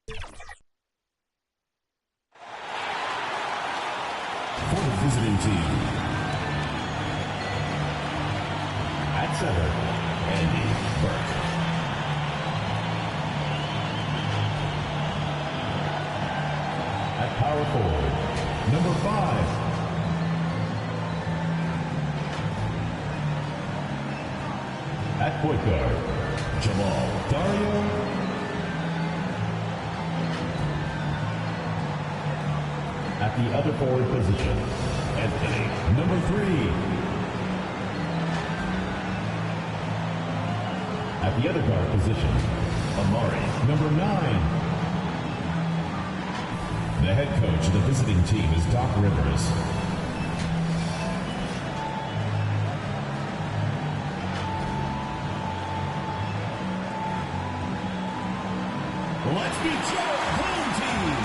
For the visiting team, at center, Andy Burke. At power forward, number 5. At point guard, Jamal Dario. At the other forward position, Anthony, number 3. At the other guard position, Amari, number 9. The head coach of the visiting team is Doc Rivers. Let's meet your home team.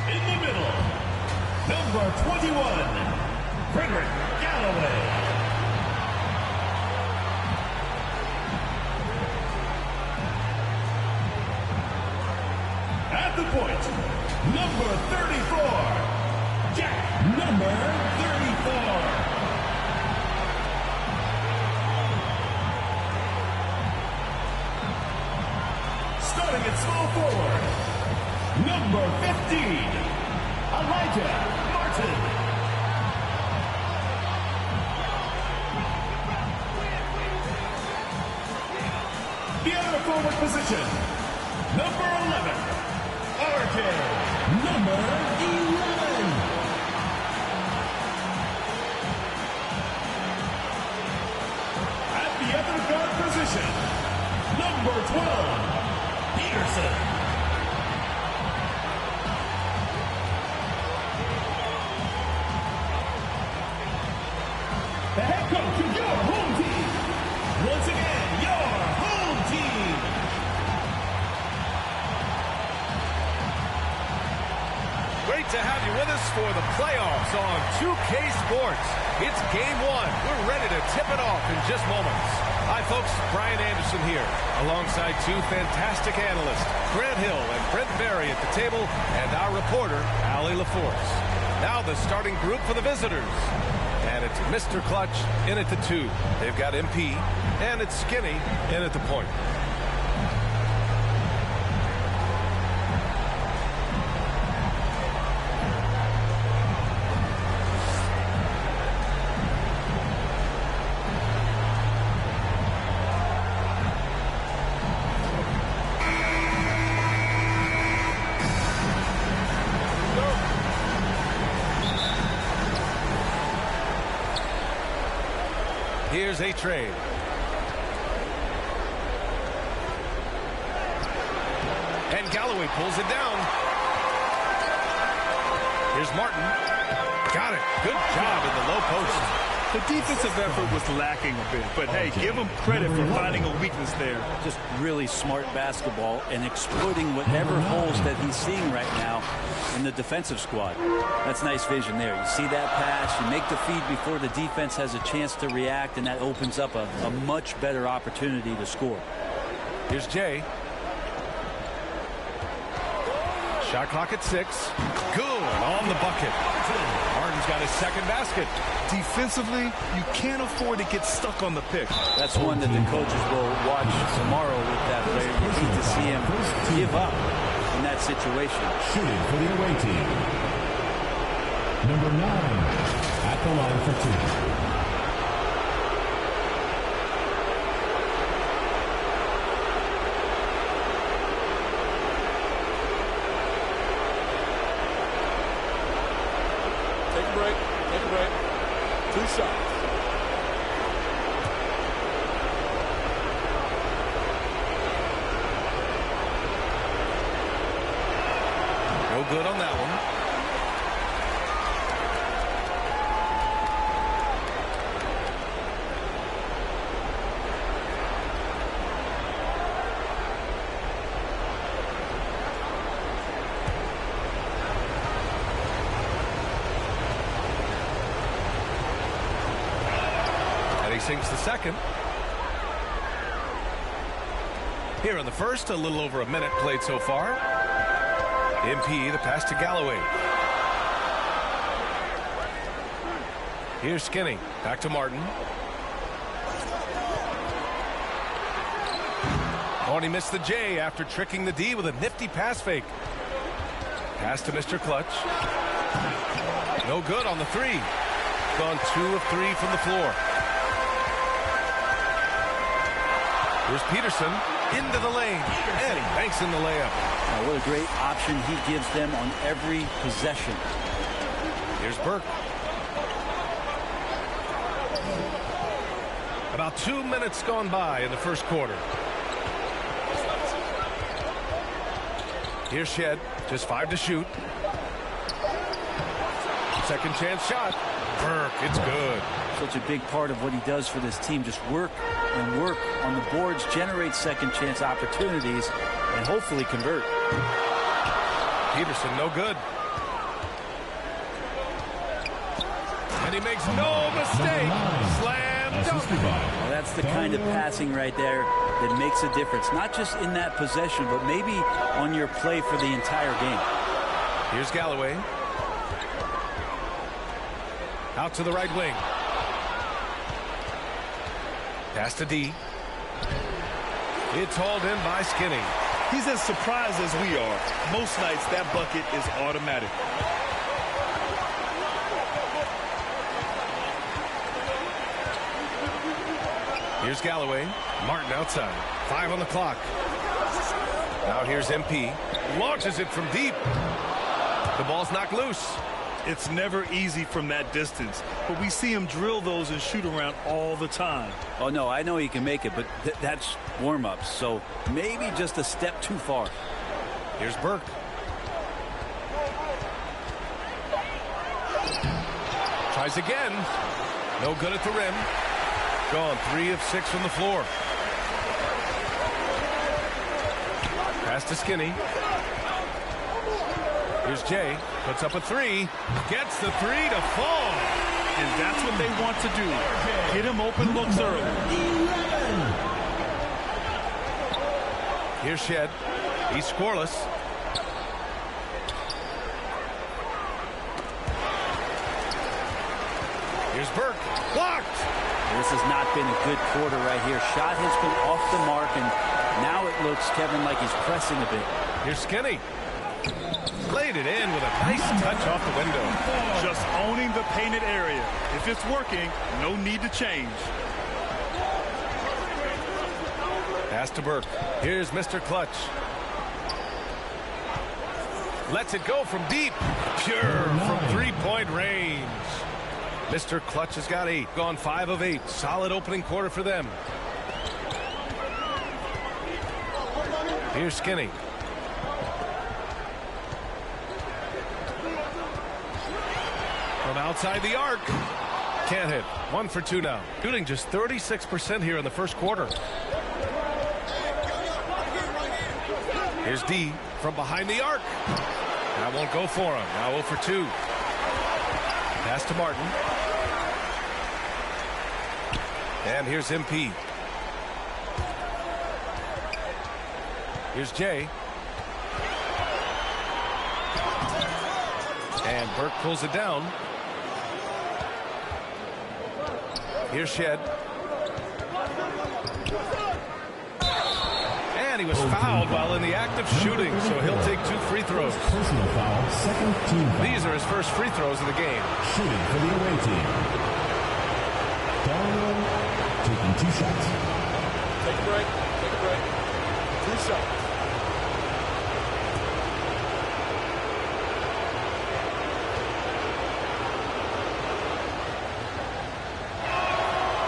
In the middle, number 21, Frederick Galloway. At the point, number 34, Jack, number 34. Starting at small forward, number 15, Elijah Martin. The other forward position, number 11, RJ, number 11. At the other guard position, number 12, Peterson. The head coach of your home team. Once again, your home team. Great to have you with us for the playoffs on 2K Sports. It's game 1. We're ready to tip it off in just moments. Hi, folks. Brian Anderson here, alongside 2 fantastic analysts, Grant Hill and Brent Berry at the table, and our reporter, Allie LaForce. Now the starting group for the visitors. And it's Mr. Clutch in at the 2. They've got MP, and it's Skinny in at the point. Here's a trade. And Galloway pulls it down. Here's Martin. Got it. Good job in the low post. The defensive effort was lacking a bit, but hey, give him credit for finding a weakness there. Just really smart basketball and exploiting whatever holes that he's seeing right now in the defensive squad. That's nice vision there. You see that pass, you make the feed before the defense has a chance to react, and that opens up a much better opportunity to score. Here's Jay. Shot clock at 6. Good on the bucket. Martin's got his second basket. Defensively, you can't afford to get stuck on the pick. That's one that the coaches will watch tomorrow with that player. You need to see him give up in that situation. Shooting for the away team, number 9, at the line for 2. Take a break. 2 shots. No good on that one. sinks the second. Here in the first, a little over a minute played so far. MP, the pass to Galloway. Here's Skinny. Back to Martin. Oh, and he missed the J after tricking the D with a nifty pass fake. Pass to Mr. Clutch. No good on the three. Gone 2 of 3 from the floor. Here's Peterson into the lane. And he banks in the layup. Now, what a great option he gives them on every possession. Here's Burke. About 2 minutes gone by in the first quarter. Here's Shed. Just 5 to shoot. Second chance shot. Burke, it's good. Such a big part of what he does for this team. Just work and work on the boards, generate second chance opportunities, and hopefully convert. Peterson, no good. And he makes no mistake. Slam dunk. Well, that's the kind of passing right there that makes a difference. Not just in that possession, but maybe on your play for the entire game. Here's Galloway. Out to the right wing. Pass to D. It's hauled in by Skinny. He's as surprised as we are. Most nights, that bucket is automatic. Here's Galloway. Martin outside. 5 on the clock. Now here's MP. Launches it from deep. The ball's knocked loose. It's never easy from that distance, but we see him drill those and shoot around all the time. Oh, no, I know he can make it, but that's warm-ups, so maybe just a step too far. Here's Burke. Tries again. No good at the rim. Gone 3 of 6 from the floor. Pass to Skinny. Here's Jay. Puts up a 3. Gets the 3 to fall. And that's what they want to do. Get him open looks early. Here's Shed. He's scoreless. Here's Burke. Blocked. This has not been a good quarter right here. Shot has been off the mark, and now it looks, Kevin, like he's pressing a bit. Here's Skinny. Laid it in with a nice touch off the window. Just owning the painted area. If it's working, no need to change. Pass to Burke. Here's Mr. Clutch. Lets it go from deep. Pure from three-point range. Mr. Clutch has got 8. Gone 5 of 8. Solid opening quarter for them. Here's Skinny. From outside the arc. Can't hit. 1 for 2 now. Shooting just 36% here in the first quarter. Here's D from behind the arc. That won't go for him. Now 0 for 2. Pass to Martin. And here's MP. Here's Jay. And Burke pulls it down. Here's Shed. And he was fouled while in the act of shooting, so he'll take 2 free throws. Personal foul, second team foul. These are his first free throws of the game. Shooting for the away team. Darwin taking 2 shots. Take a break. Take a break. 2 shots.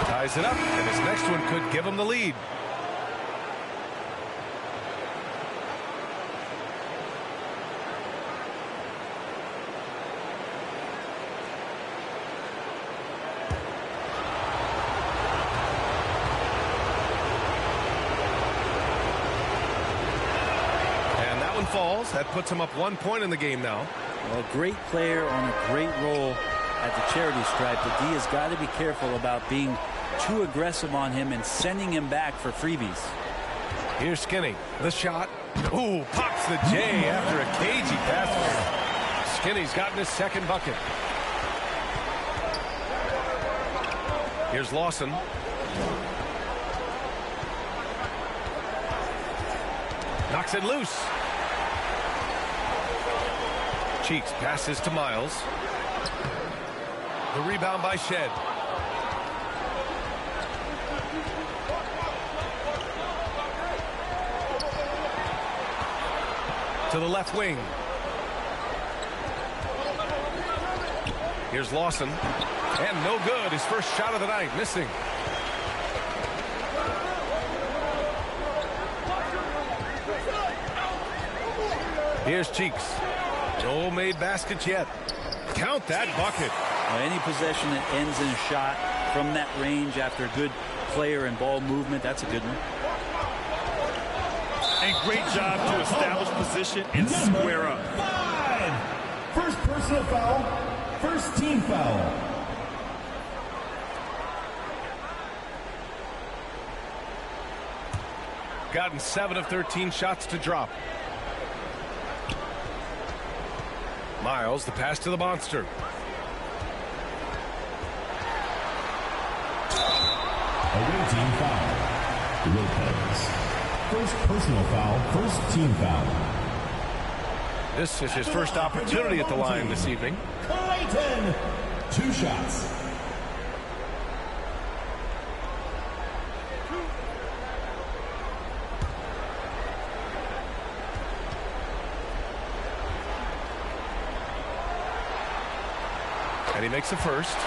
Ties it up, and his next one could give him the lead. And that one falls. That puts him up 1 point in the game now. Well, a great player on a great role at the charity stripe, but D has got to be careful about being too aggressive on him and sending him back for freebies. Here's Skinny. The shot. Ooh, pops the J after a cagey pass. Skinny's gotten his second bucket. Here's Lawson. Knocks it loose. Cheeks passes to Miles. The rebound by Shed. To the left wing. Here's Lawson. And no good. His first shot of the night. Missing. Here's Cheeks. No made baskets yet. Count that bucket. Any possession that ends in a shot from that range after a good player and ball movement, that's a good one. And great job to establish position and square up. 5. First personal foul. First team foul. Gotten 7 of 13 shots to drop. Miles, the pass to the monster. Away team foul. Lopez. First personal foul. First team foul. This is his first opportunity at the line this evening. Clayton. 2 shots. And he makes the first.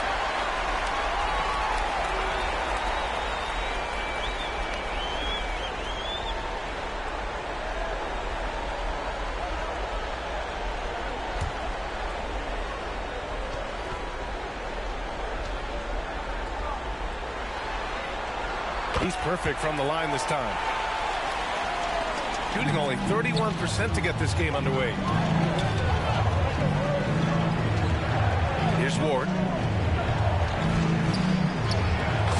He's perfect from the line this time. Shooting only 31% to get this game underway. Here's Ward.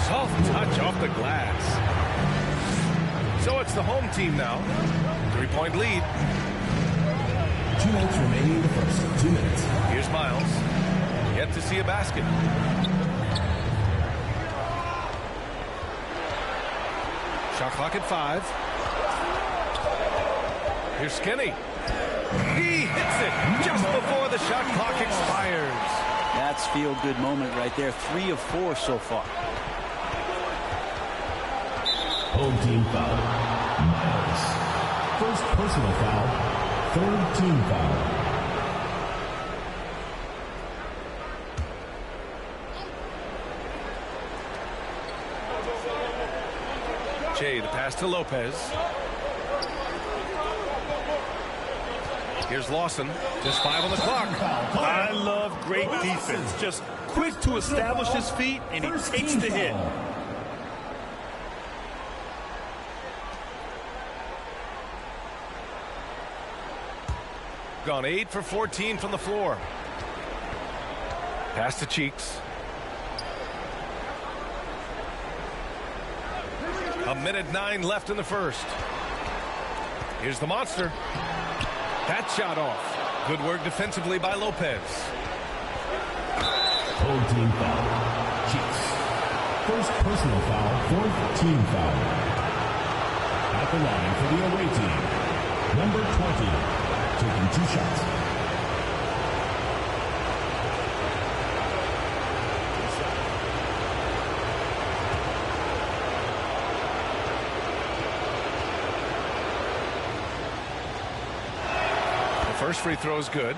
Soft touch off the glass. So it's the home team now. 3-point lead. 2 minutes remaining in the first. 2 minutes. Here's Miles. Yet to see a basket. Shot clock at 5. Here's Skinny. He hits it just before the shot clock expires. That's feel-good moment right there. 3 of 4 so far. Home team foul. Miles. First personal foul. Third team foul. Jay, the pass to Lopez. Here's Lawson. Just 5 on the clock. I love great defense. Just quick to establish his feet, and he takes the hit. Gone 8 for 14 from the floor. Pass to Cheeks. A minute 9 left in the first. Here's the monster. That shot off. Good work defensively by Lopez. Home team foul. Cheeks. First personal foul. Fourth team foul. At the line for the away team. Number 20. Taking 2 shots. First free throw is good.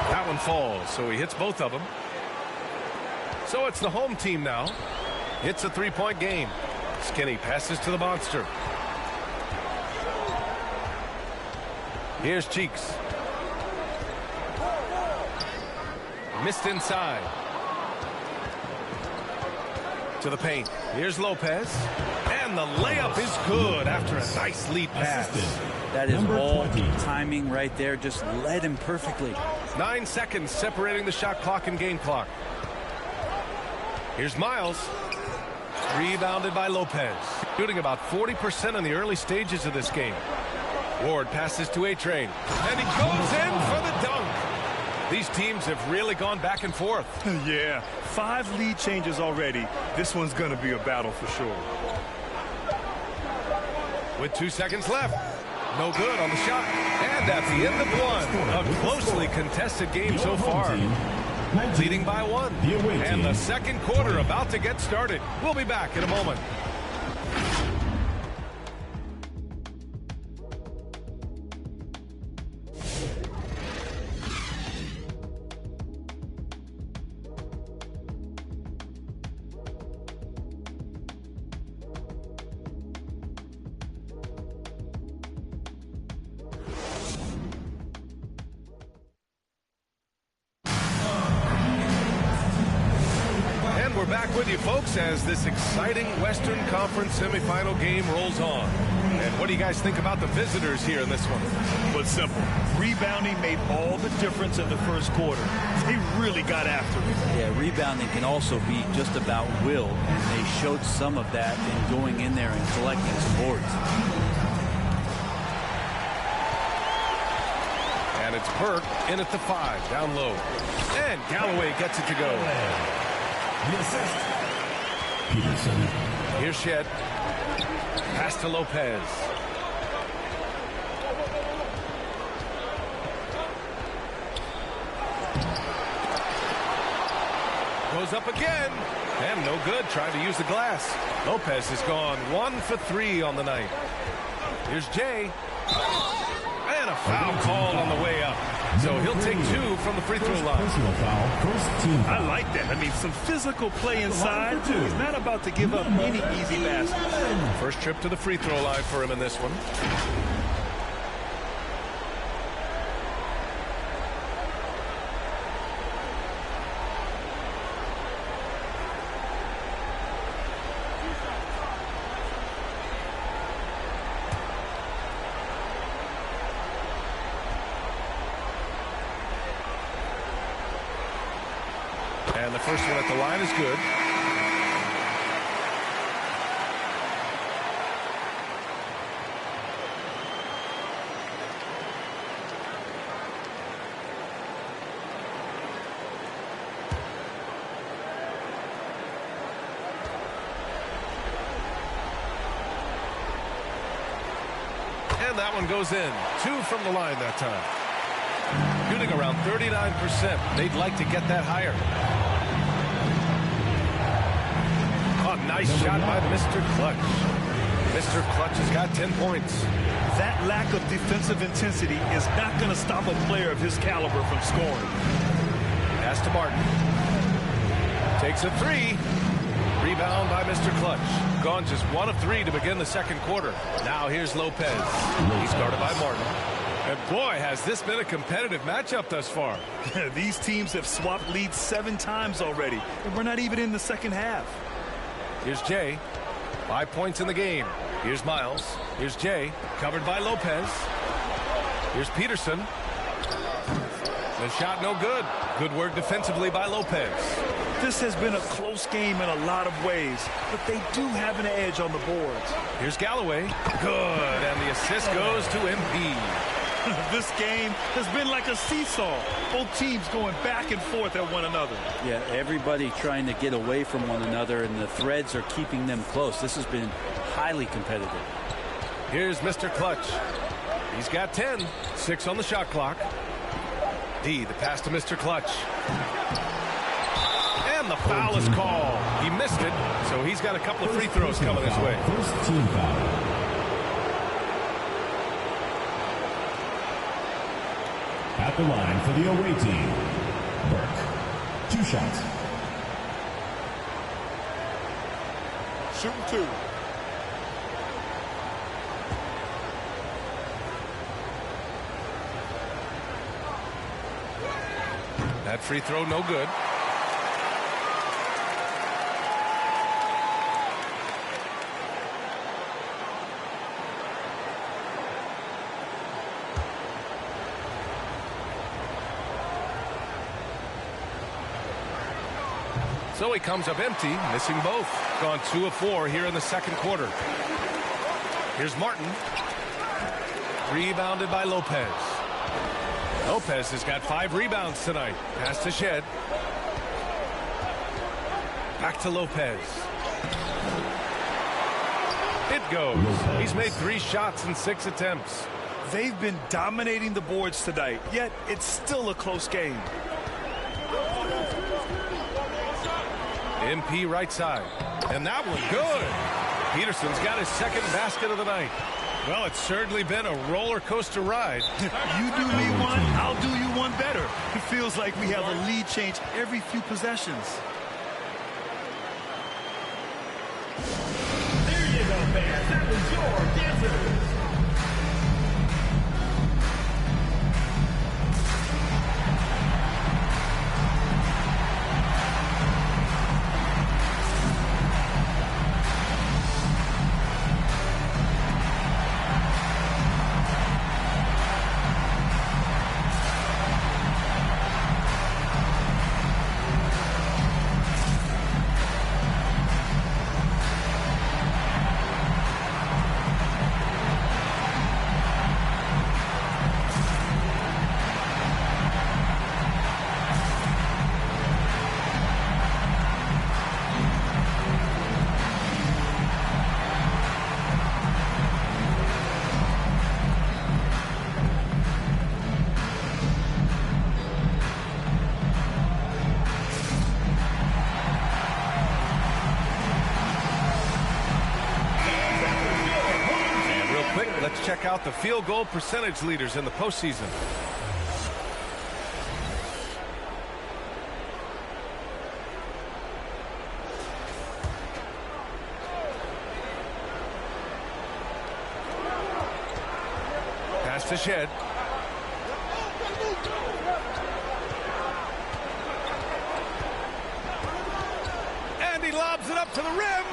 That one falls, so he hits both of them. So it's the home team now. It's a 3-point game. Skinny passes to the monster. Here's Cheeks. Missed inside. To the paint. Here's Lopez. And the layup is good after a nice lead pass. That is all timing right there. Just led him perfectly. 9 seconds separating the shot clock and game clock. Here's Miles. Rebounded by Lopez. Shooting about 40% in the early stages of this game. Ward passes to A-Train. And he goes in for the dunk. These teams have really gone back and forth. Yeah, 5 lead changes already. This one's going to be a battle for sure. With 2 seconds left. No good on the shot. And at the end of one. A closely contested game so far. Leading by 1. And the second quarter about to get started. We'll be back in a moment. We're back with you, folks, as this exciting Western Conference semifinal game rolls on. And what do you guys think about the visitors here in this one? Well, it's simple. Rebounding made all the difference in the first quarter. They really got after it. Yeah, rebounding can also be just about will, and they showed some of that in going in there and collecting some boards. And it's Burke in at the 5, down low. And Galloway gets it to go. The assist. Peterson. Here's Shed. Pass to Lopez. Goes up again. And no good. Trying to use the glass. Lopez has gone 1 for 3 on the night. Here's Jay. And a foul called on the way up. So he'll take 2 from the free throw line. Personal foul. First team foul. I like that. I mean, some physical play inside. He's not about to give up any easy baskets. First trip to the free throw line for him in this one. And the first one at the line is good. And that one goes in. 2 from the line that time. Shooting around 39%. They'd like to get that higher. Oh, nice shot by Mr. Clutch. Mr. Clutch has got 10 points. That lack of defensive intensity is not going to stop a player of his caliber from scoring. Pass to Martin. Takes a 3. Rebound by Mr. Clutch. Gone just 1 of 3 to begin the second quarter. Now here's Lopez. He's guarded by Martin. And boy, has this been a competitive matchup thus far. These teams have swapped leads 7 times already, and we're not even in the second half. Here's Jay. 5 points in the game. Here's Miles. Here's Jay. Covered by Lopez. Here's Peterson. The shot no good. Good work defensively by Lopez. This has been a close game in a lot of ways, but they do have an edge on the boards. Here's Galloway. Good. And the assist goes to MP. This game has been like a seesaw. Both teams going back and forth at one another. Yeah, everybody trying to get away from one another, and the threads are keeping them close. This has been highly competitive. Here's Mr. Clutch. He's got 10. 6 on the shot clock. D, the pass to Mr. Clutch. And the foul is called. He missed it, so he's got a couple of free throws coming his way. First team foul. At the line for the away team, Burke. 2 shots. Shooting 2. That free throw no good. So he comes up empty, missing both. Gone 2 of 4 here in the second quarter. Here's Martin. Rebounded by Lopez. Lopez has got 5 rebounds tonight. Pass to Shed. Back to Lopez. It goes. He's made 3 shots in 6 attempts. They've been dominating the boards tonight, yet it's still a close game. MP right side. And that one good. Peterson's got his second basket of the night. Well, it's certainly been a roller coaster ride. You do me one, I'll do you one better. It feels like we have a lead change every few possessions. There you go, fans. That was your dancer. Let's check out the field goal percentage leaders in the postseason. Pass to Shed. And he lobs it up to the rim.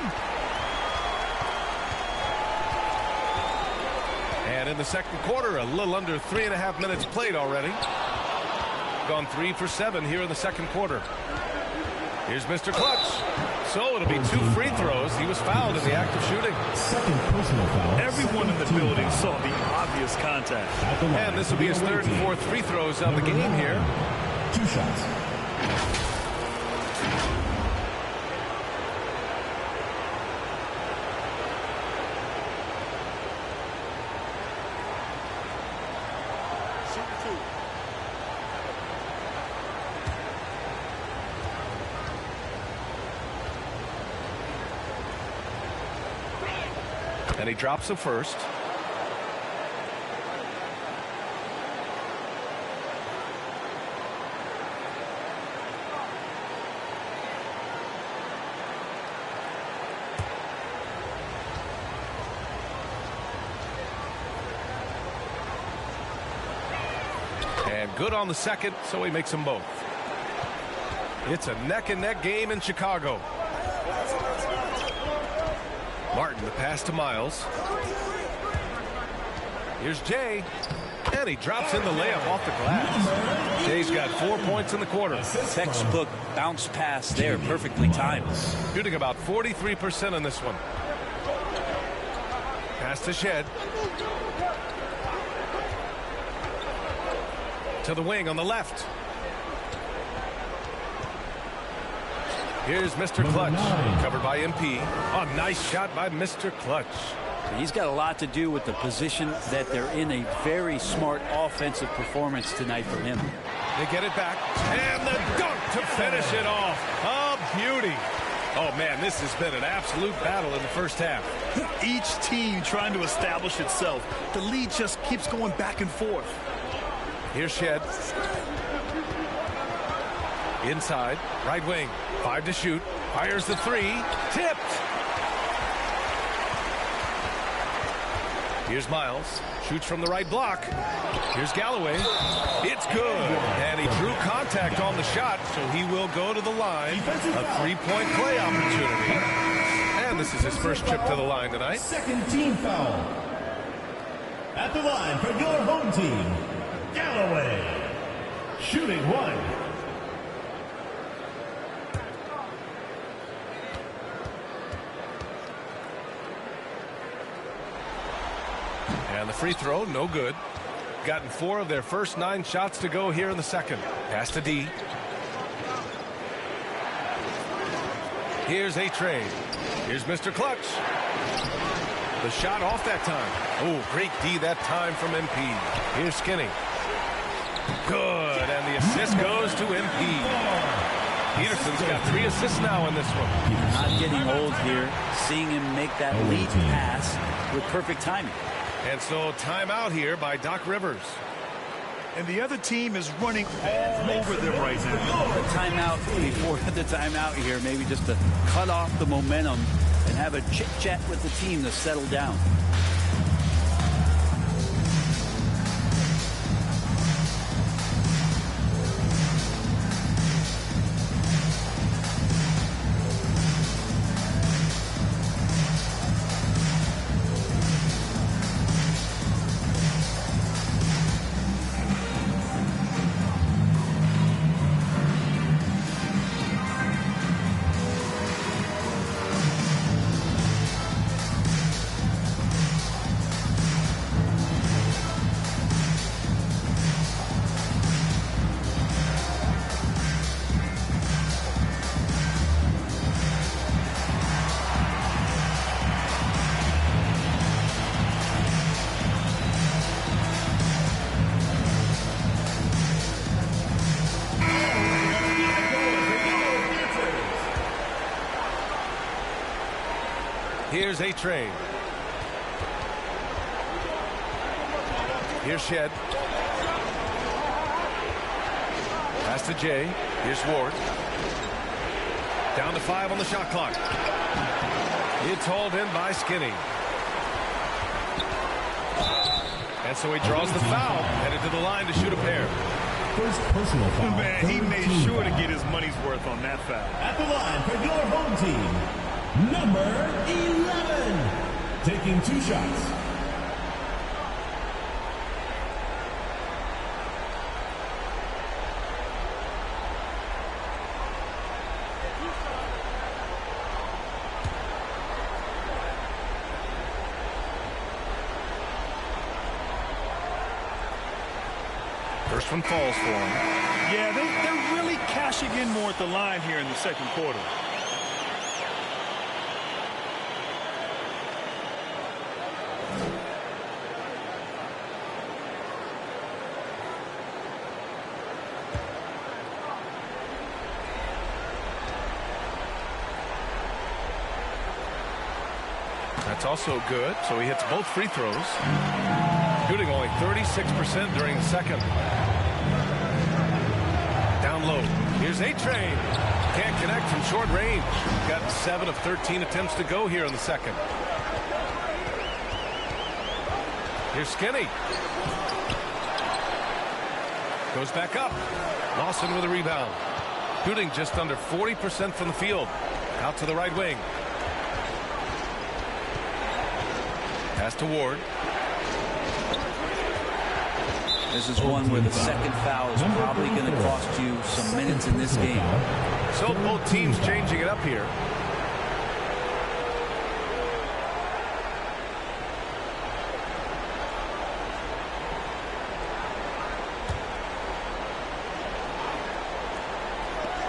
And in the second quarter, a little under 3.5 minutes played already. Gone 3 for 7 here in the second quarter. Here's Mr. Clutch. So it'll be 2 free throws. He was fouled in the act of shooting. Second personal foul. Everyone in the building saw the obvious contact. And this will be his 3rd and 4th free throws of the game here. 2 shots. And he drops the first. And good on the second, so he makes them both. It's a neck-and-neck game in Chicago. Martin, the pass to Miles. Here's Jay. And he drops in the layup off the glass. Jay's got 4 points in the quarter. Textbook bounce pass there, perfectly timed. Shooting about 43% in this one. Pass to Shed. To the wing on the left. Here's Mr. Clutch, covered by MP. Oh, nice shot by Mr. Clutch. He's got a lot to do with the position that they're in. A very smart offensive performance tonight from him. They get it back. And the dunk to finish it off. A beauty. Oh, man, this has been an absolute battle in the first half. Each team trying to establish itself. The lead just keeps going back and forth. Here's Shed. Inside, right wing. 5 to shoot. Fires the 3. Tipped. Here's Miles. Shoots from the right block. Here's Galloway. It's good. And he drew contact on the shot, so he will go to the line. A 3-point play opportunity. And this is his first trip to the line tonight. Second team foul. At the line for your home team, Galloway. Shooting 1. And the free throw, no good. Gotten 4 of their first 9 shots to go here in the second. Pass to D. Here's A-Train. Here's Mr. Clutch. The shot off that time. Oh, great D that time from MP. Here's Skinny. Good, and the assist goes to MP. Peterson's got 3 assists now in this one. Not getting old here. Seeing him make that lead pass with perfect timing. And so timeout here by Doc Rivers. And the other team is running all over them right now. The timeout before the timeout here, maybe just to cut off the momentum and have a chit-chat with the team to settle down. Here's A-Train. Here's Shed. Pass to Jay. Here's Ward. Down to 5 on the shot clock. It's hauled in by Skinny. And so he draws the foul, headed to the line to shoot a pair. First personal foul. Man, he made sure to get his money's worth on that foul. At the line for your home team, number 11, taking 2 shots. First one falls for him. Yeah, they're really cashing in more at the line here in the second quarter. That's also good, so he hits both free throws. Shooting only 36% during the second. Down low. Here's A-Train. Can't connect from short range. Got 7 of 13 attempts to go here in the second. Here's Skinny. Goes back up. Lawson with a rebound. Shooting just under 40% from the field. Out to the right wing. Pass to Ward. This is one where the second foul is probably going to cost you some minutes in this game. So both teams changing it up here.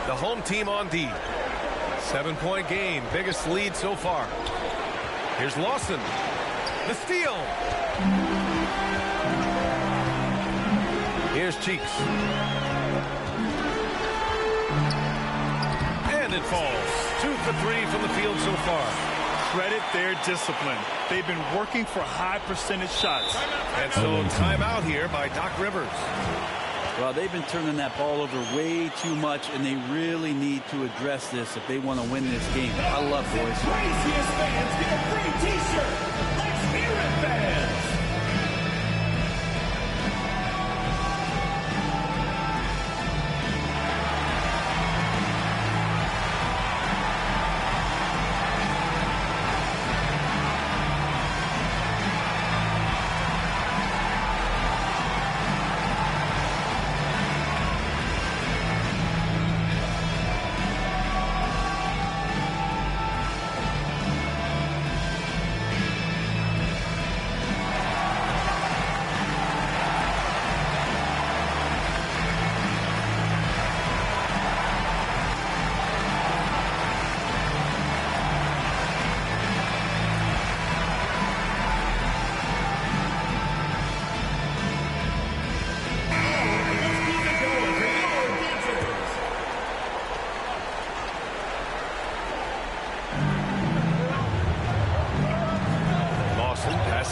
The home team on D. 7-point game. Biggest lead so far. Here's Lawson. The steal. Here's Cheeks. And it falls. 2 for 3 from the field so far. Credit their discipline. They've been working for high percentage shots. And so timeout here by Doc Rivers. Well, they've been turning that ball over way too much, and they really need to address this if they want to win this game. I love boys. Craziest fans get a free t-shirt. Let's hear it, fans.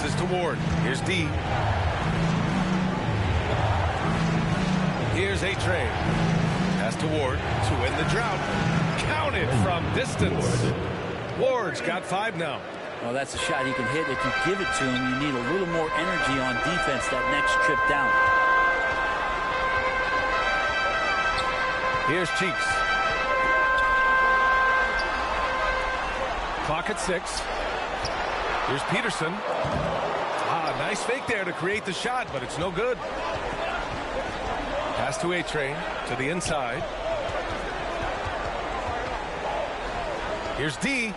Passes to Ward. Here's D. Here's A-Train. Pass to Ward to end the drought. Counted from distance. Ward's got 5 now. Well, that's a shot he can hit. If you give it to him, you need a little more energy on defense that next trip down. Here's Cheeks. Clock at 6. Here's Peterson. Nice fake there to create the shot, but it's no good. Pass to A-Train to the inside. Here's D.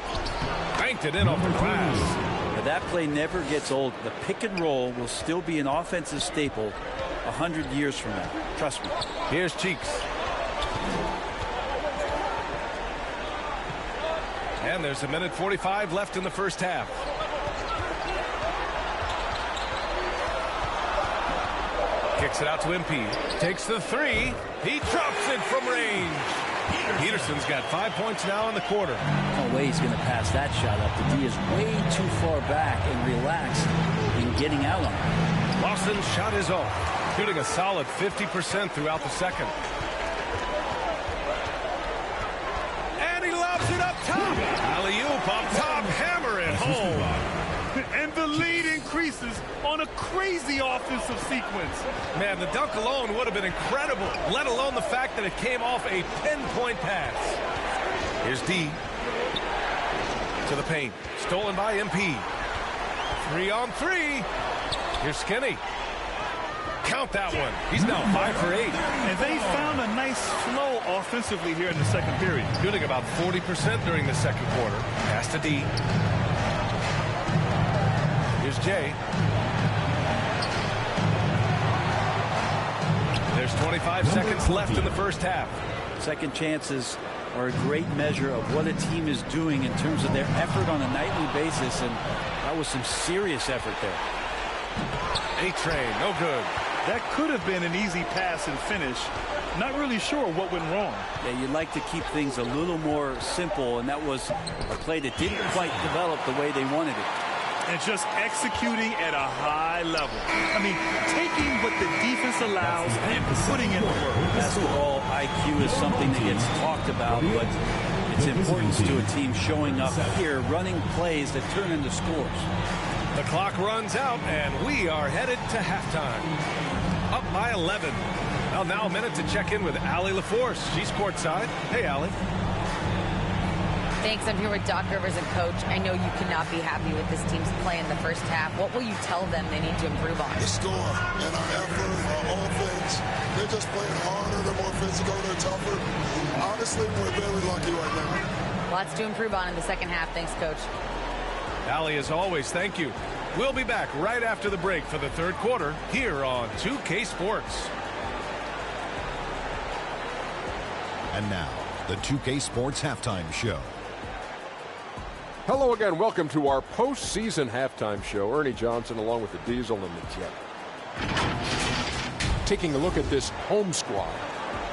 Banked it in off the glass. But that play never gets old. The pick and roll will still be an offensive staple 100 years from now. Trust me. Here's Cheeks. And there's 1:45 left in the first half. Kicks it out to MP. Takes the 3. He drops it from range. Peterson's got 5 points now in the quarter. No way he's going to pass that shot up. The D is way too far back and relaxed in getting out on it. Lawson's shot is off. Shooting a solid 50% throughout the second. And he lobs it up top. Alley-oop up top. Hammer it home. And the lead increases on a crazy offensive sequence. Man, the dunk alone would have been incredible, let alone the fact that it came off a pinpoint pass. Here's D. To the paint. Stolen by MP. 3 on 3. Here's Skinny. Count that one. He's now 5 for 8. And they found a nice flow offensively here in the second period. Shooting about 40% during the second quarter. Pass to D. Here's Jay. There's 25 seconds left in the first half. Second chances are a great measure of what a team is doing in terms of their effort on a nightly basis, and that was some serious effort there. A-Train, no good. That could have been an easy pass and finish. Not really sure what went wrong. Yeah, you'd like to keep things a little more simple, and that was a play that didn't quite develop the way they wanted it. And just executing at a high level. I mean, taking what the defense allows and putting in the work. Basketball IQ is something that gets talked about, but its importance to a team showing up here, running plays that turn into scores. The clock runs out, and we are headed to halftime. Up by 11. Well, now a minute to check in with Allie LaForce. She's courtside. Hey, Allie. Thanks. I'm here with Doc Rivers and Coach. I know you cannot be happy with this team's play in the first half. What will you tell them they need to improve on? The score and our effort, our offense. They're just playing harder. They're more physical. They're tougher. Honestly, we're very lucky right now. Lots to improve on in the second half. Thanks, Coach. Allie, as always, thank you. We'll be back right after the break for the third quarter here on 2K Sports. And now, the 2K Sports Halftime Show. Hello again. Welcome to our postseason halftime show. Ernie Johnson along with the Diesel and the Jet. Taking a look at this home squad,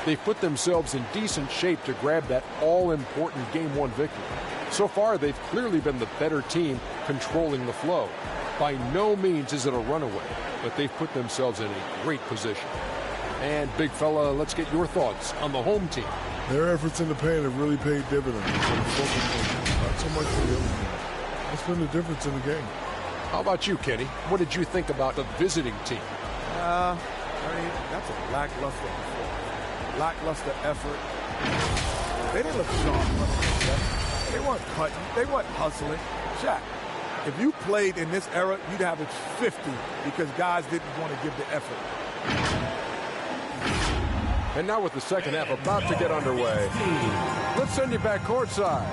they've put themselves in decent shape to grab that all-important Game 1 victory. So far, they've clearly been the better team controlling the flow. By no means is it a runaway, but they've put themselves in a great position. And, big fella, let's get your thoughts on the home team. Their efforts in the paint have really paid dividends. Not so much for the other team. What's been the difference in the game? How about you, Kenny? What did you think about the visiting team? Ernie, that's a lackluster performance. Lackluster effort. They didn't look sharp. They weren't cutting. They weren't hustling. Shaq, if you played in this era, you'd average 50 because guys didn't want to give the effort. And now with the second half about to get underway, let's send you back courtside.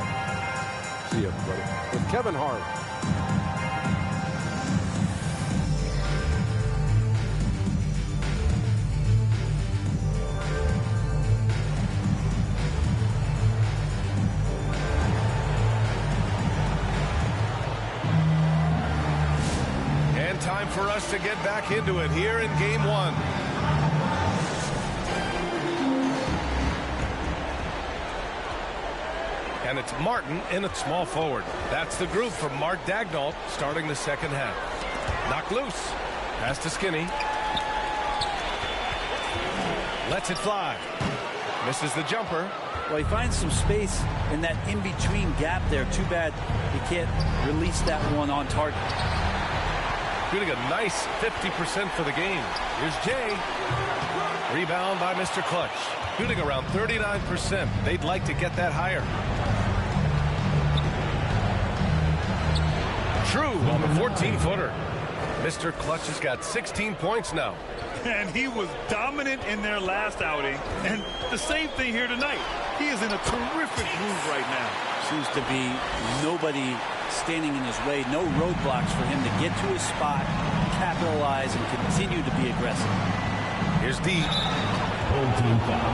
See you, everybody, with Kevin Hart. And time for us to get back into it here in Game 1. And it's Martin in at small forward. That's the group from Mark Daignault starting the second half. Knocked loose. Pass to Skinny. Lets it fly. Misses the jumper. Well, he finds some space in that in-between gap there. Too bad he can't release that one on target. Shooting a nice 50% for the game. Here's Jay. Rebound by Mr. Clutch. Shooting around 39%. They'd like to get that higher. True on the 14-footer. Mr. Clutch has got 16 points now. And he was dominant in their last outing. And the same thing here tonight. He is in a terrific groove right now. Seems to be nobody standing in his way. No roadblocks for him to get to his spot, capitalize, and continue to be aggressive. Here's D. Whole team foul.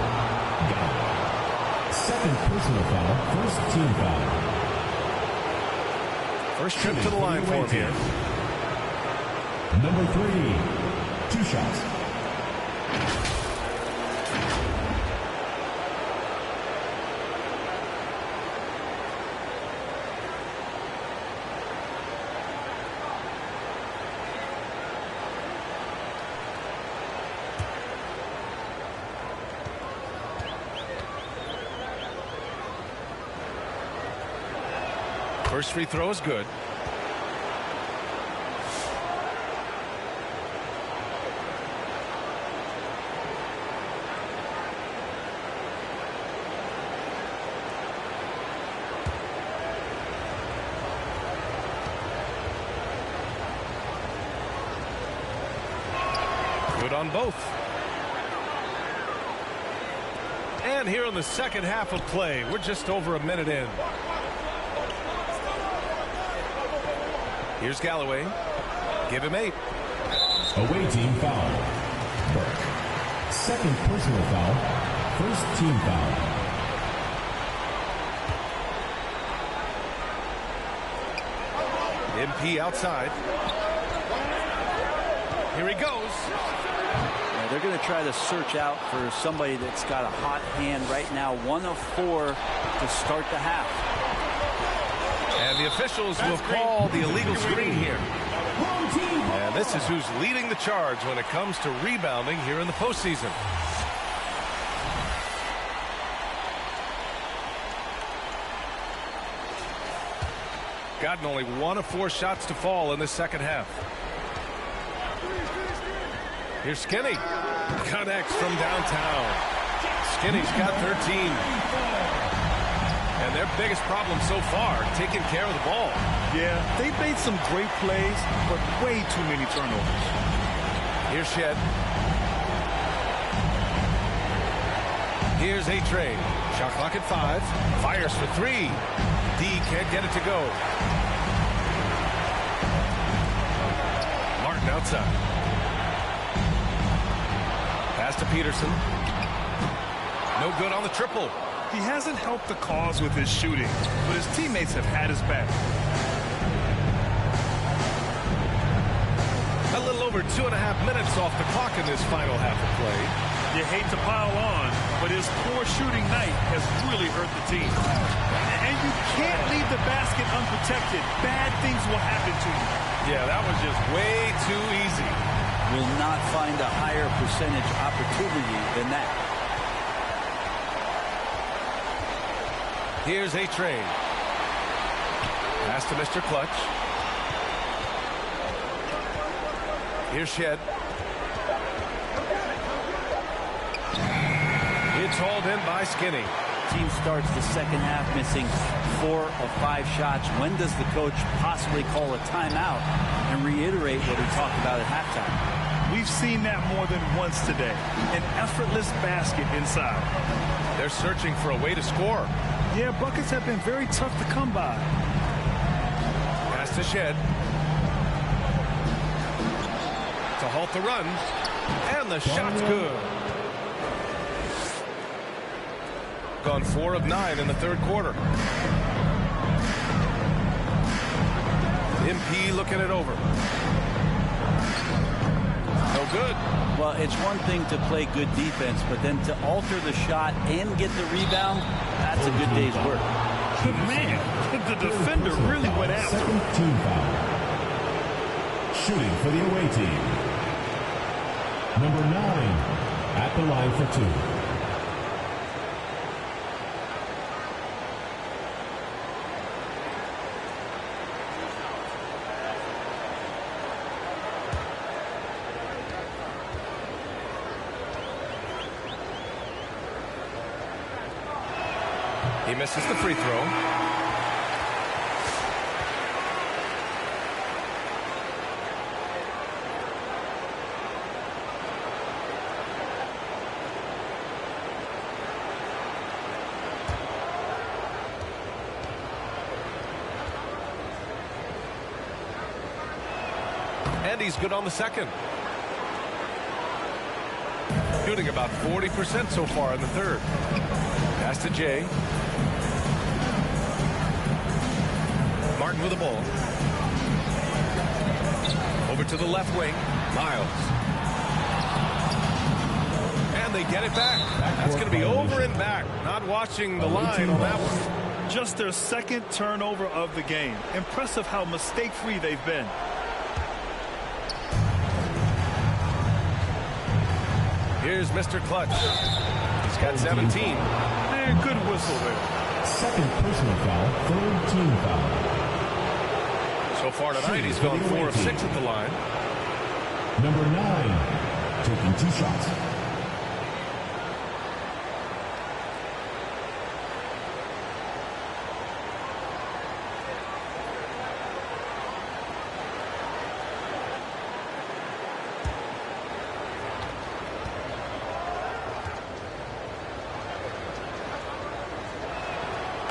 Got it. Second personal foul. First team foul. First trip to the line for him here. Number 3. 2 shots. First free throw is good. Good on both. And here in the second half of play, we're just over a minute in. Here's Galloway. Give him 8. Away team foul. Burke. Second personal foul. First team foul. MP outside. Here he goes. Yeah, they're going to try to search out for somebody that's got a hot hand right now. 1 of 4 to start the half. And the officials will call the illegal screen here. And this is who's leading the charge when it comes to rebounding here in the postseason. Gotten only 1 of 4 shots to fall in the second half. Here's Skinny. Connects from downtown. Skinny's got 13. And their biggest problem so far, taking care of the ball. Yeah, they've made some great plays, but way too many turnovers. Here's Shed. Here's A-Train. Shot clock at 5. Fires for 3. D can't get it to go. Martin outside. Pass to Peterson. No good on the triple. He hasn't helped the cause with his shooting, but his teammates have had his back. A little over 2.5 minutes off the clock in this final half of play. You hate to pile on, but his poor shooting night has really hurt the team. And you can't leave the basket unprotected. Bad things will happen to you. Yeah, that was just way too easy. Will not find a higher percentage opportunity than that. Here's A-Train. Pass to Mr. Clutch. Here's Shed. It's hauled in by Skinny. Team starts the second half missing 4 of 5 shots. When does the coach possibly call a timeout and reiterate what he talked about at halftime? We've seen that more than once today. An effortless basket inside. They're searching for a way to score. Yeah, buckets have been very tough to come by. Pass to Shed. To halt the run. And the shot's good. Gone 4 of 9 in the third quarter. MP looking it over. No good. Well, it's one thing to play good defense, but then to alter the shot and get the rebound, that's a good day's work. Man, the defender really went after him. Second team foul. shooting for the away team. Number 9 at the line for 2. He misses the free throw. And he's good on the second. Shooting about 40% so far in the third. Pass to Jay. Martin with the ball. Over to the left wing. Miles. And they get it back. That's going to be over and back. Not watching the line on that one. Just their second turnover of the game. Impressive how mistake-free they've been. Here's Mr. Clutch. He's got 17. And good whistle there. Second personal foul, third team foul. So far tonight, he's gone 4 of 6 at the line. Number 9, taking 2 shots.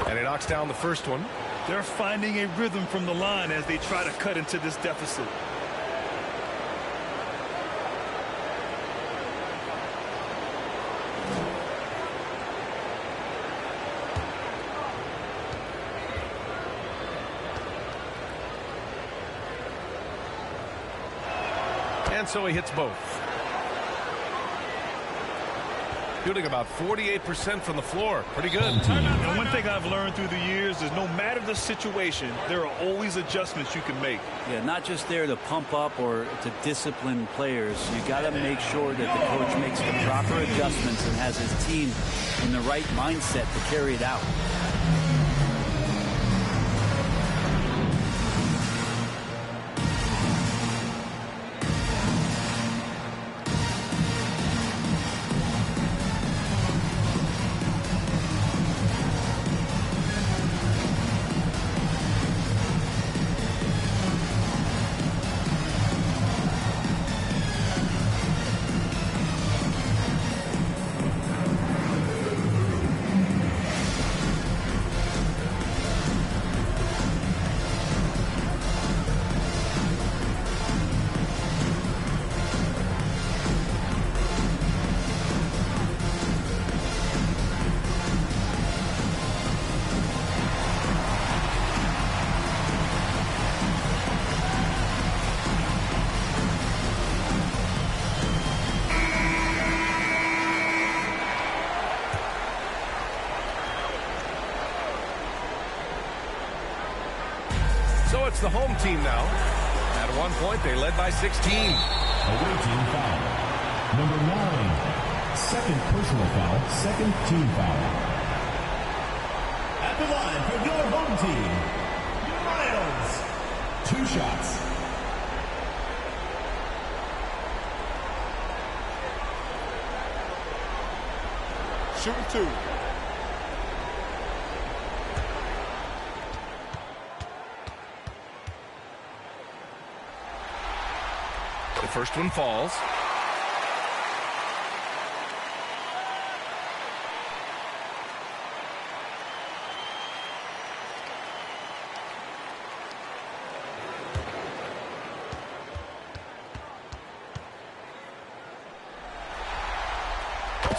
And he knocks down the first one. They're finding a rhythm from the line as they try to cut into this deficit. And so he hits both. Shooting about 48% from the floor. Pretty good. And one thing I've learned through the years is no matter the situation, there are always adjustments you can make. Yeah, not just there to pump up or to discipline players. You got to make sure that the coach makes the proper adjustments and has his team in the right mindset to carry it out. So it's the home team now. At one point, they led by 16. Away team foul. Number 9, second personal foul, second team foul. At the line for your home team, Miles. 2 shots. Shooting 2. The first one falls.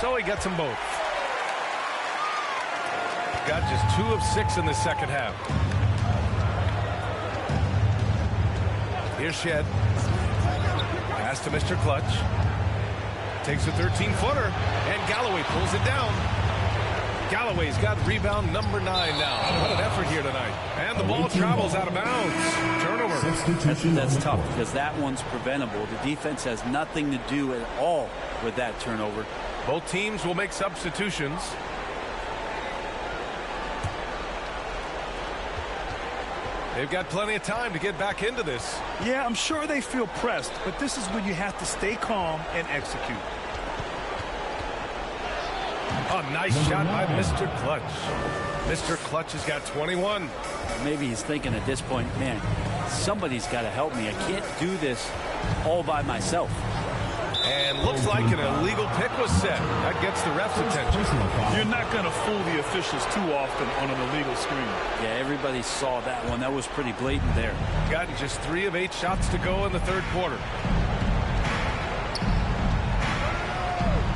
So he gets them both. Got just 2 of 6 in the second half. Here's Shed. Pass to Mr. Clutch. Takes a 13-footer, and Galloway pulls it down. Galloway's got rebound number 9 now. What an effort here tonight. And the ball travels out of bounds. Turnover. That's tough because that one's preventable. The defense has nothing to do at all with that turnover. Both teams will make substitutions. They've got plenty of time to get back into this. Yeah, I'm sure they feel pressed, but this is when you have to stay calm and execute. A nice shot by Mr. Clutch. Mr. Clutch has got 21. Maybe he's thinking at this point, man, somebody's got to help me. I can't do this all by myself. And looks like an illegal pick was set. That gets the ref's attention. You're not going to fool the officials too often on an illegal screen. Yeah, everybody saw that one. That was pretty blatant there. Gotten just 3 of 8 shots to go in the third quarter.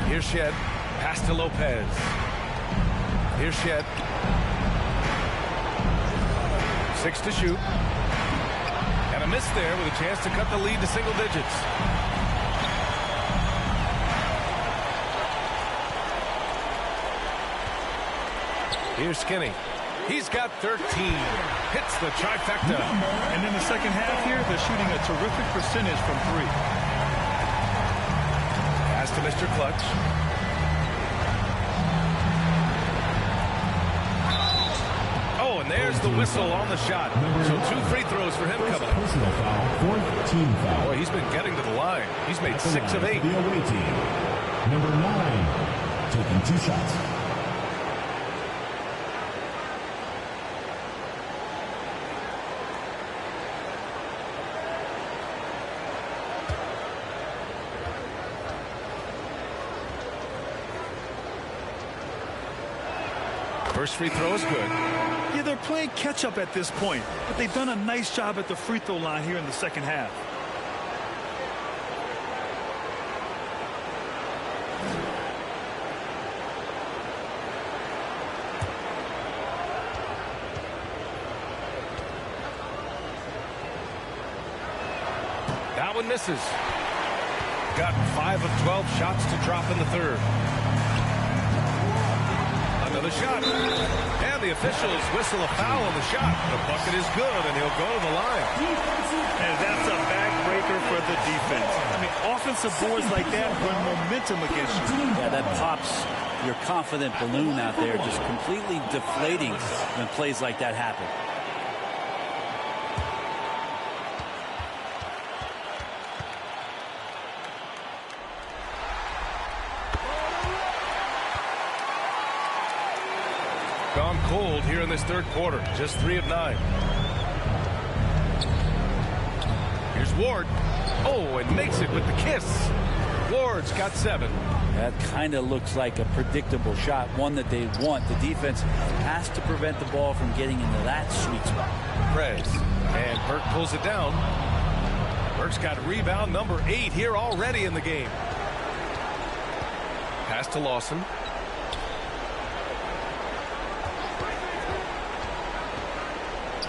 Here's Shed. Pass to Lopez. Here's Shed. 6 to shoot. And a miss there with a chance to cut the lead to single digits. Here's Skinny. He's got 13. Hits the trifecta. And in the second half here, they're shooting a terrific percentage from 3. Pass to Mr. Clutch. Oh, and there's the whistle on the shot. So 2 free throws for him coming up. Personal foul, 4th team foul. Boy, he's been getting to the line. He's made 6 of 8. The away team. Number 9, taking 2 shots. First free throw is good. Yeah, they're playing catch-up at this point, but they've done a nice job at the free throw line here in the second half. That one misses. Got 5 of 12 shots to drop in the third. Another shot. And the officials whistle a foul on the shot. The bucket is good, and he'll go to the line. And that's a backbreaker for the defense. I mean, offensive boards like that bring momentum against you. Yeah, that pops your confident balloon out there, just completely deflating when plays like that happen. Gone cold here in this third quarter. Just 3 of 9. Here's Ward. Oh, and makes it with the kiss. Ward's got 7. That kind of looks like a predictable shot, one that they want. The defense has to prevent the ball from getting into that sweet spot. Prez. And Burke pulls it down. Burke's got rebound number 8 here already in the game. Pass to Lawson.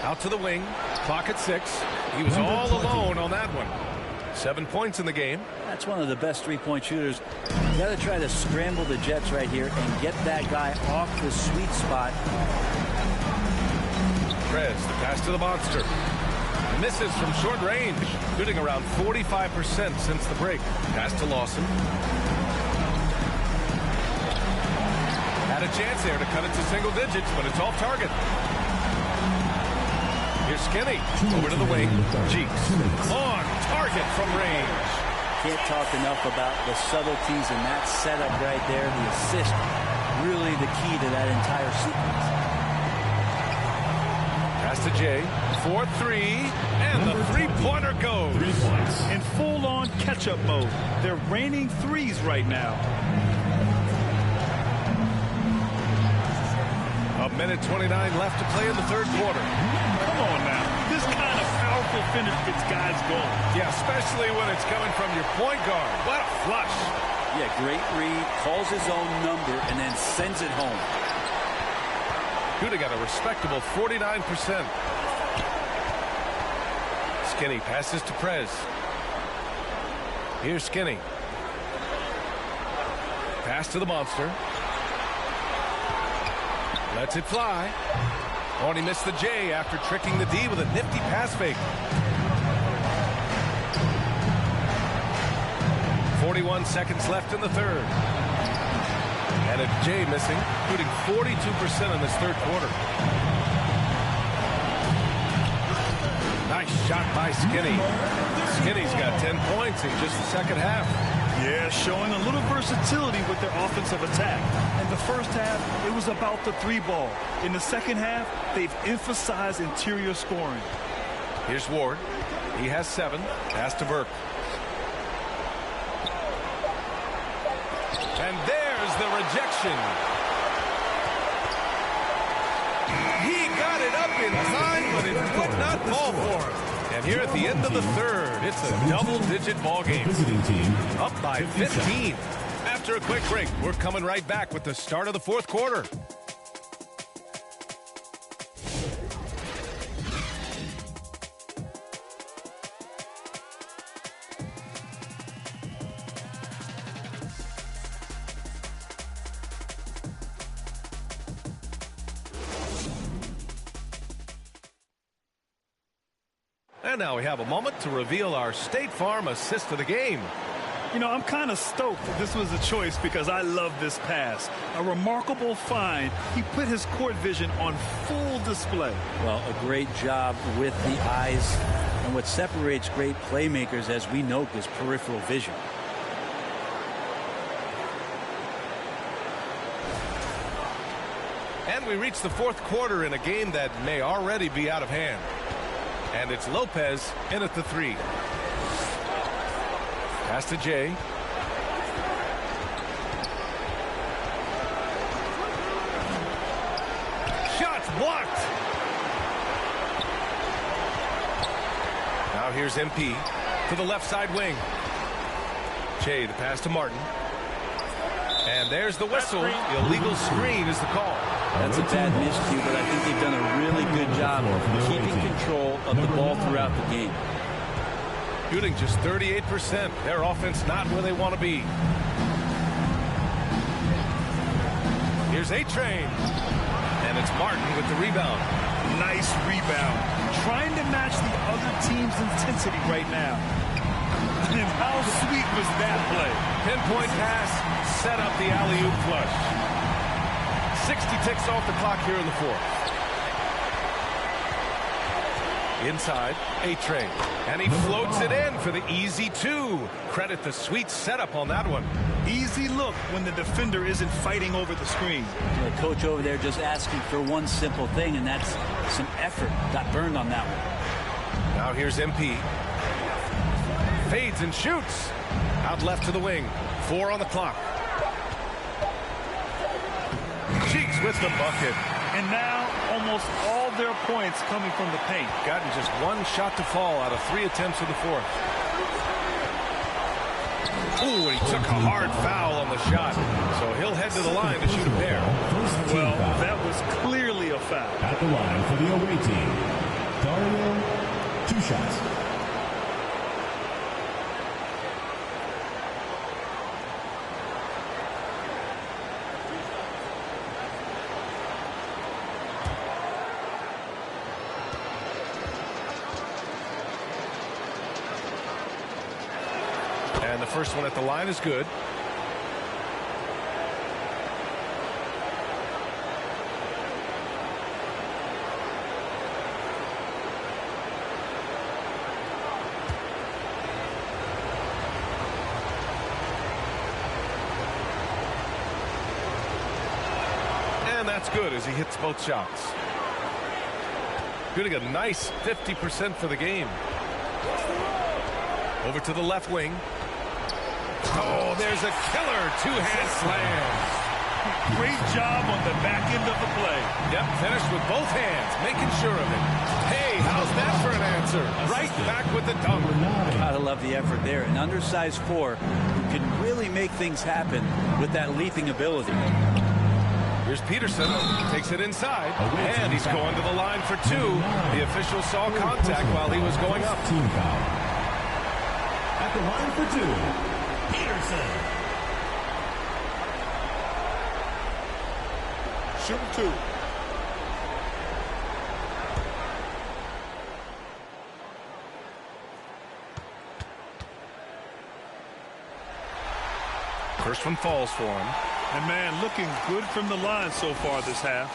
Out to the wing. Clock at 6. He was all alone on that one. 7 points in the game. That's one of the best three-point shooters. You got to try to scramble the Jets right here and get that guy off the sweet spot. Prez, the pass to the monster. Misses from short range. Shooting around 45% since the break. Pass to Lawson. Had a chance there to cut it to single digits, but it's off target. Here's Skinny. Over to the wing. Cheeks. On target from range. Can't talk enough about the subtleties in that setup right there. The assist, really the key to that entire sequence. Pass to Jay. 4-3. And the three-pointer goes. 3 points. In full-on catch-up mode. They're raining threes right now. A minute 29 left to play in the third quarter. Come on now. This kind of powerful finish gets guys going. Yeah, especially when it's coming from your point guard. What a flush. Yeah, great read. Calls his own number and then sends it home. Kuda got a respectable 49%. Skinny passes to Prez. Here's Skinny. Pass to the monster. Lets it fly. Oh, and he missed the J after tricking the D with a nifty pass fake. 41 seconds left in the third. And a J missing, shooting 42% in this third quarter. Nice shot by Skinny. Skinny's got 10 points in just the second half. Yeah, showing a little versatility with their offensive attack. In the first half, it was about the three ball. In the second half, they've emphasized interior scoring. Here's Ward. He has 7. Pass to Burke. And there's the rejection. He got it up in time, but it would not fall for him. And here at the end of the third, it's a double-digit ball game. Visiting team Up by 15. After a quick break, we're coming right back with the start of the fourth quarter. And now we have a moment to reveal our State Farm assist of the game. You know, I'm kind of stoked that this was a choice because I love this pass. A remarkable find. He put his court vision on full display. Well, a great job with the eyes. And what separates great playmakers, as we know, is peripheral vision. And we reach the fourth quarter in a game that may already be out of hand. And it's Lopez in at the 3. Pass to Jay. Shots blocked. Now here's MP to the left side wing. Jay, the pass to Martin. And there's the whistle. The illegal screen is the call. That's a bad miscue, but I think they've done a really good job keeping control of the ball throughout the game. Shooting just 38%. Their offense not where they want to be. Here's A-Train. And it's Martin with the rebound. Nice rebound. Trying to match the other team's intensity right now. And how sweet was that play? Pinpoint pass, set up the alley-oop flush. 60 ticks off the clock here in the fourth. Inside, A-Train. And he floats it in for the easy 2. Credit the sweet setup on that one. Easy look when the defender isn't fighting over the screen. The coach over there just asking for one simple thing, and that's some effort. Got burned on that one. Now here's MP. Fades and shoots. Out left to the wing. 4 on the clock. Cheeks with the bucket. And now almost all their points coming from the paint. Gotten just 1 shot to fall out of 3 attempts in the fourth. Ooh, he took a hard foul on the shot. So he'll head to the line to shoot a pair. Well, that was clearly a foul. At the line for the away team, Dario, 2 shots. And the first one at the line is good. And that's good as he hits both shots. Getting a nice 50% for the game. Over to the left wing. Oh, there's a killer 2-hand slam. Great job on the back end of the play. Yep, finished with both hands, making sure of it. Hey, how's that for an answer? Right back with the dunk. Gotta love the effort there. An undersized 4 who can really make things happen with that leaping ability. Here's Peterson, takes it inside, and he's going to the line for 2. The official saw contact while he was going up. Team foul. At the line for 2. Peterson. Shooting 2. First one falls for him. And, man, looking good from the line so far this half.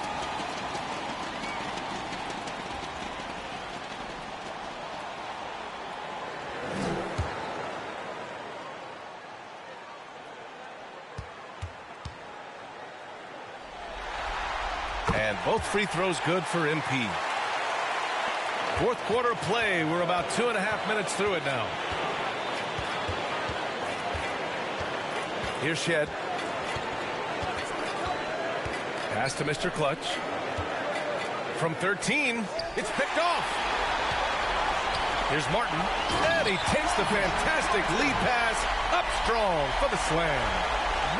And both free throws good for MP. Fourth quarter play. We're about 2.5 minutes through it now. Here's Shed. Pass to Mr. Clutch. From 13, it's picked off. Here's Martin. And he takes the fantastic lead pass up strong for the slam.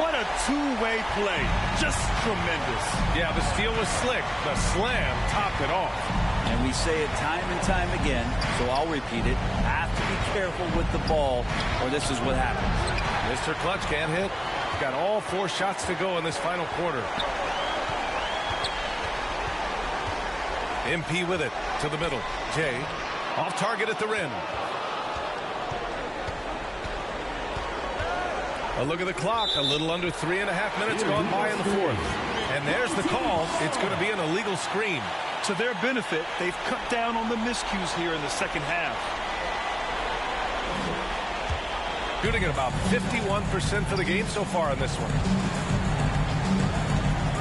What a two-way play. Just tremendous. Yeah, the steal was slick. The slam topped it off. And we say it time and time again, so I'll repeat it. Have to be careful with the ball, or this is what happens. Mr. Clutch can't hit. Got all 4 shots to go in this final quarter. MP with it to the middle. Jay off target at the rim. A look at the clock. A little under 3.5 minutes gone by in the fourth. And there's the call. It's going to be an illegal screen. To their benefit, they've cut down on the miscues here in the second half. Shooting at about 51% for the game so far in this one.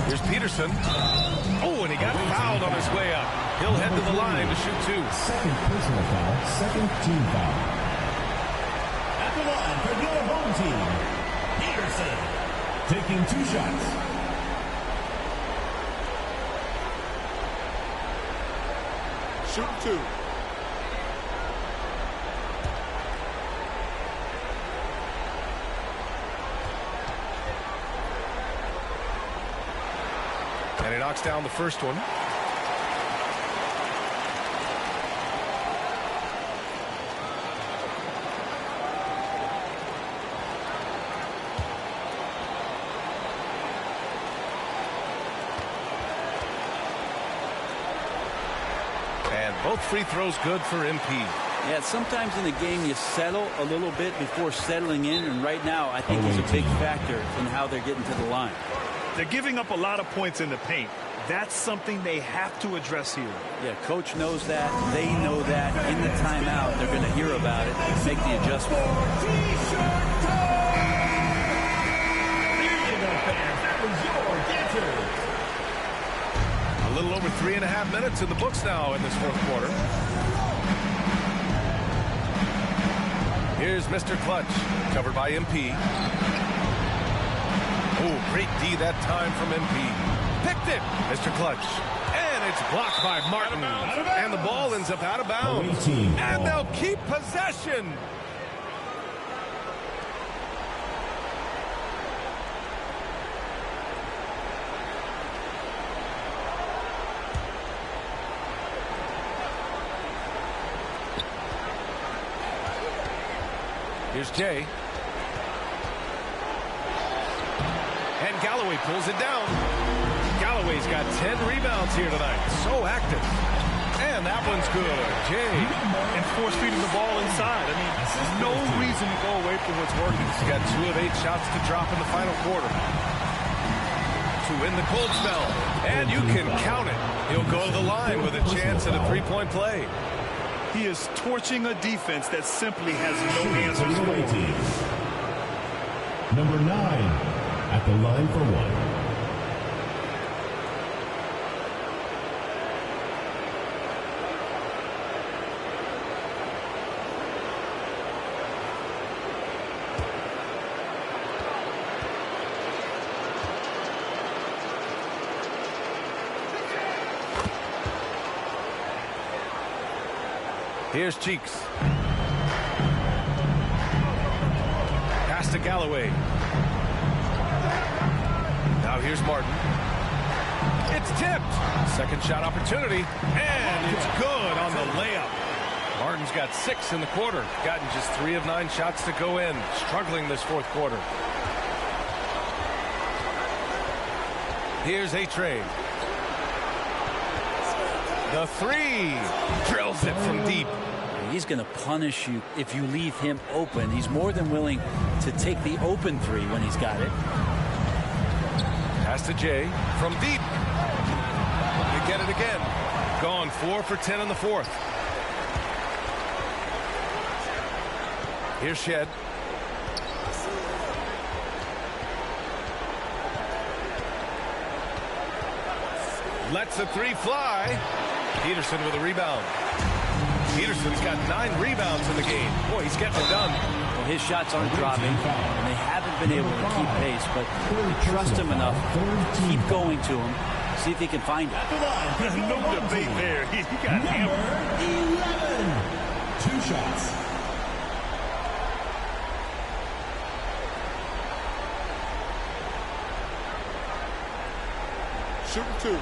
Here's Peterson. Oh, and he got fouled on his way up. He'll head to the line to shoot 2. Second personal foul, second team foul. At the line for the other home team, Peterson taking 2 shots. Shoot 2. And he knocks down the first one. And both free throws good for MP. Yeah, sometimes in the game you settle a little bit before settling in, and right now I think he's a big factor in how they're getting to the line. They're giving up a lot of points in the paint. That's something they have to address here. Yeah, coach knows that. They know that. In the timeout, they're going to hear about it and make the adjustment. A little over 3.5 minutes in the books now in this fourth quarter. Here's Mr. Clutch, covered by MP. Oh, great D that time from MP. Picked it, Mr. Clutch. And it's blocked by Martin. And the ball ends up out of bounds. And they'll keep possession. Here's Jay. And Galloway pulls it down. Galloway's got 10 rebounds here tonight. So active. And that one's good. Jay. And force feeding the ball inside. I mean, no reason to go away from what's working. He's got 2 of 8 shots to drop in the final quarter to win the cold spell. And you can count it. He'll go to the line with a chance at a 3-point play. He is torching a defense that simply has no answers for him. Number 9 at the line for 1. Here's Cheeks. Pass to Galloway. Now here's Martin. It's tipped. Second shot opportunity. And it's good on the layup. Martin's got 6 in the quarter. Gotten just 3 of 9 shots to go in. Struggling this fourth quarter. Here's A-Trade. The 3. Drills it from deep. he's going to punish you if you leave him open. He's more than willing to take the open three when he's got it. Pass to Jay from deep. They get it again. Gone 4 for 10 in the fourth. Here's Shed. Lets the three fly. Peterson with a rebound. Peterson's got 9 rebounds in the game. Boy, he's getting it done. Well, his shots aren't dropping, and they haven't been able to keep pace, but you trust him enough. Keep going to him. See if he can find it. No debate there. He got hammered. 11. 2 shots. Shooting 2.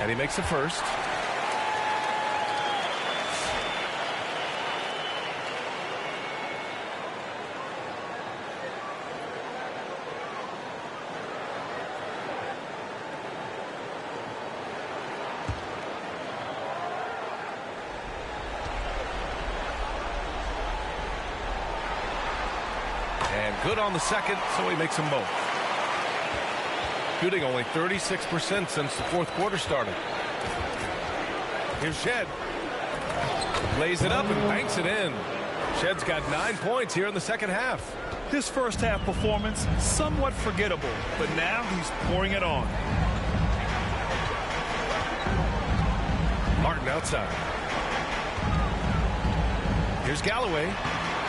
And he makes the first. And good on the second, so he makes them both. Shooting only 36% since the fourth quarter started. Here's Shed. Lays it up and banks it in. Shed's got 9 points here in the second half. His first half performance, somewhat forgettable, but now he's pouring it on. Martin outside. Here's Galloway.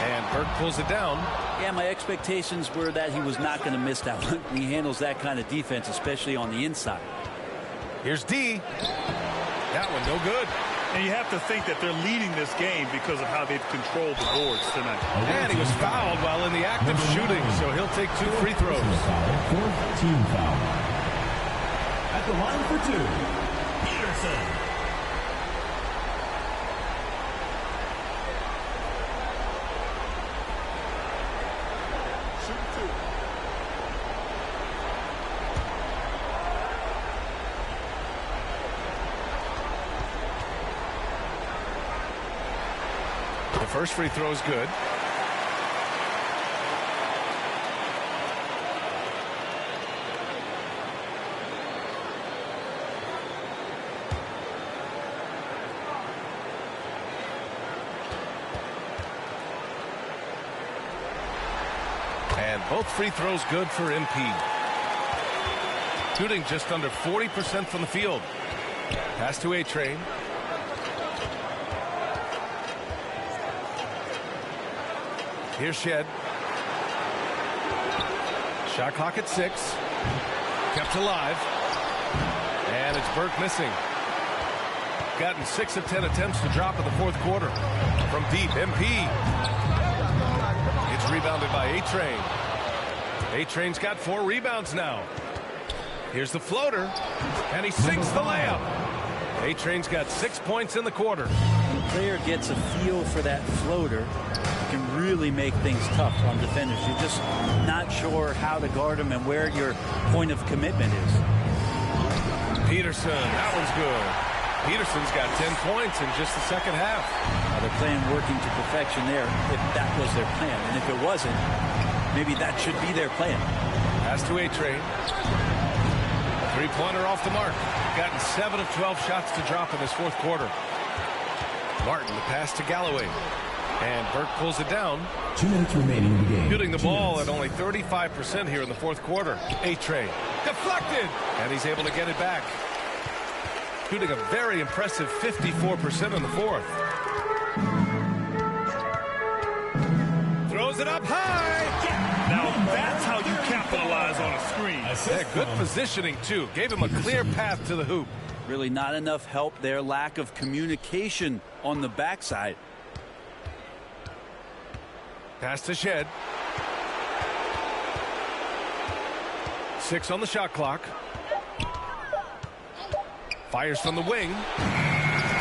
And Burke pulls it down. Yeah, my expectations were that he was not going to miss that one. He handles that kind of defense, especially on the inside. Here's D. That one no good. And you have to think that they're leading this game because of how they've controlled the boards tonight. And he was fouled while in the act of shooting, so he'll take 2 free throws. Fourth team foul. At the line for 2, Peterson. First free throw is good. And both free throws good for MP. Shooting just under 40% from the field. Pass to A-Train. Here's Shed. Shot clock at 6. Kept alive. And it's Burke missing. Gotten 6 of 10 attempts to drop in the fourth quarter. From deep, MP. It's rebounded by A-Train. A-Train's got 4 rebounds now. Here's the floater. And he sinks the layup. A-Train's got 6 points in the quarter. The player gets a feel for that floater. Can really make things tough on defenders. You're just not sure how to guard them and where your point of commitment is. Peterson, that one's good. Peterson's got 10 points in just the second half. They're playing working to perfection there if that was their plan. And if it wasn't, maybe that should be their plan. Pass to A-Train. Three-pointer off the mark. Gotten 7 of 12 shots to drop in this fourth quarter. Martin, the pass to Galloway. And Burke pulls it down. 2 minutes remaining in the game. Shooting the ball at only 35% here in the fourth quarter. A-Train. Deflected! And he's able to get it back. Shooting a very impressive 54% in the fourth. Throws it up high! Now that's how you capitalize on a screen. Yeah, good positioning, too. Gave him a clear path to the hoop. Really not enough help there. Lack of communication on the backside. Pass to Shed. 6 on the shot clock. Fires from the wing.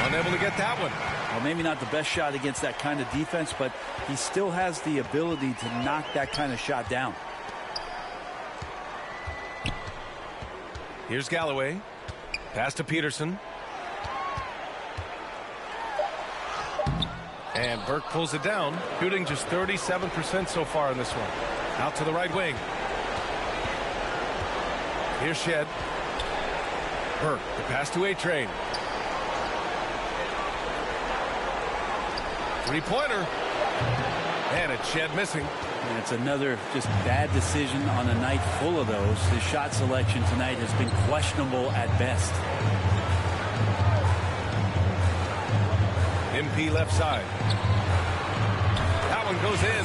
Unable to get that one. Well, maybe not the best shot against that kind of defense, but he still has the ability to knock that kind of shot down. Here's Galloway. Pass to Peterson. And Burke pulls it down, shooting just 37% so far in this one. Out to the right wing. Here's Shed. Burke, the pass to A-Train. Three-pointer. And it's Shed missing. And it's another just bad decision on a night full of those. His shot selection tonight has been questionable at best. MP left side. That one goes in.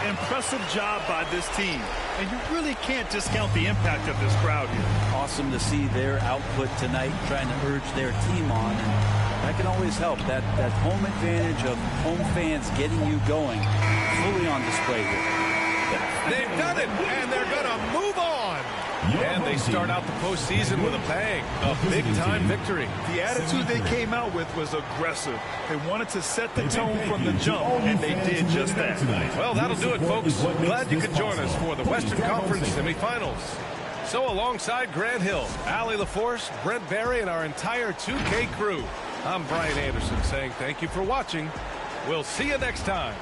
Impressive job by this team. And you really can't discount the impact of this crowd here. Awesome to see their output tonight, trying to urge their team on. And that can always help. That home advantage of home fans getting you going, fully on display here. They've done it, and they're going to move on. And they start out the postseason with a bang. A big-time victory. The attitude they came out with was aggressive. They wanted to set the tone from the jump, and they did just that. Well, that'll do it, folks. Glad you could join us for the Western Conference semifinals. So alongside Grant Hill, Allie LaForce, Brent Barry, and our entire 2K crew, I'm Brian Anderson saying thank you for watching. We'll see you next time.